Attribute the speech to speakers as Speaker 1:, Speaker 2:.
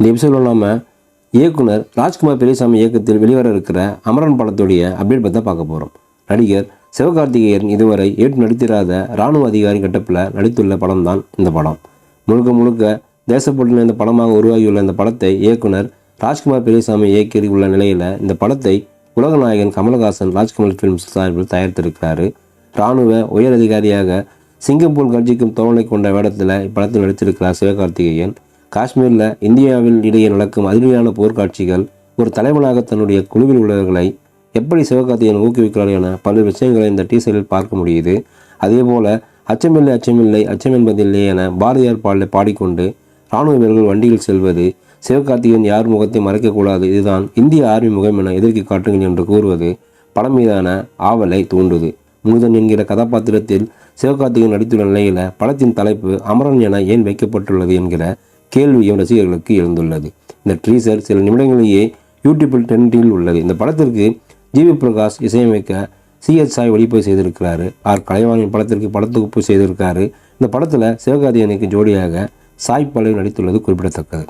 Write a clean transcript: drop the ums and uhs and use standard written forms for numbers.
Speaker 1: இந்த எபிசோடில் நம்ம இயக்குனர் ராஜ்குமார் பெரியசாமி இயக்கத்தில் வெளிவர இருக்கிற அமரன் படத்துடைய அப்டேட் பற்றி பார்க்க போகிறோம். நடிகர் சிவகார்த்திகேயன் இதுவரை நடித்திராத இராணுவ அதிகாரி கட்டப்பில் நடித்துள்ள படம் தான் இந்த படம். முழுக்க முழுக்க தேசப்பட்டு இந்த படமாக உருவாகியுள்ள இந்த படத்தை இயக்குனர் ராஜ்குமார் பெரியசாமி இயக்கி உள்ள நிலையில் இந்த படத்தை உலகநாயகன் கமலஹாசன் ராஜ்கமல் ஃபிலிம்ஸ் சார்பில் தயாரித்திருக்கிறாரு. இராணுவ உயர் அதிகாரியாக சிங்கப்பூர் கர்ஜிக்கும் தோழனை கொண்ட வேடத்தில் இப்படத்தில் நடித்திருக்கிறார் சிவகார்த்திகேயன். காஷ்மீரில் இந்தியாவில் இடையே நடக்கும் அதிரடியான போர்க்காட்சிகள், ஒரு தலைவனாக தன்னுடைய குழுவில் உள்ளவர்களை எப்படி சிவகார்த்திகேயன் ஊக்குவிக்கிறார் என பல்வேறு விஷயங்களை இந்த டீசரில் பார்க்க முடியுது. அதேபோல் அச்சமில்லை அச்சமில்லை அச்சம் என்பதில்லை என பாரதியார் பாடலை பாடிக்கொண்டு இராணுவ வீரர்கள் வண்டியில் செல்வது, சிவகார்த்திகேயன் யார் முகத்தை மறைக்கக்கூடாது, இதுதான் இந்திய ஆர்மி முகம் என எதிர்க்கு காட்டுங்கள் என்று கூறுவது படம் மீதான ஆவலை தூண்டுது. முகுதன் என்கிற கதாபாத்திரத்தில் சிவகார்த்திகேயன் நடித்துள்ள நிலையில் படத்தின் தலைப்பு அமரன் என ஏன் வைக்கப்பட்டுள்ளது என்கிற கேள்வியும் ரசிகர்களுக்கு எழுந்துள்ளது. இந்த ட்ரீசர் சில நிமிடங்களிலேயே யூடியூப்பில் ட்ரெண்டில் உள்ளது. இந்த படத்திற்கு ஜிவி பிரகாஷ் இசையமைக்க சிஎச் சாய் ஒளிப்பதிவு செய்திருக்கிறாரு. ஆர் கலைவாணியின் படத்திற்கு படத்தொகுப்பு செய்திருக்காரு. இந்த படத்தில் சிவகார்த்திகேயனுக்கு ஜோடியாக சாய் பல்லவி நடித்துள்ளது குறிப்பிடத்தக்கது.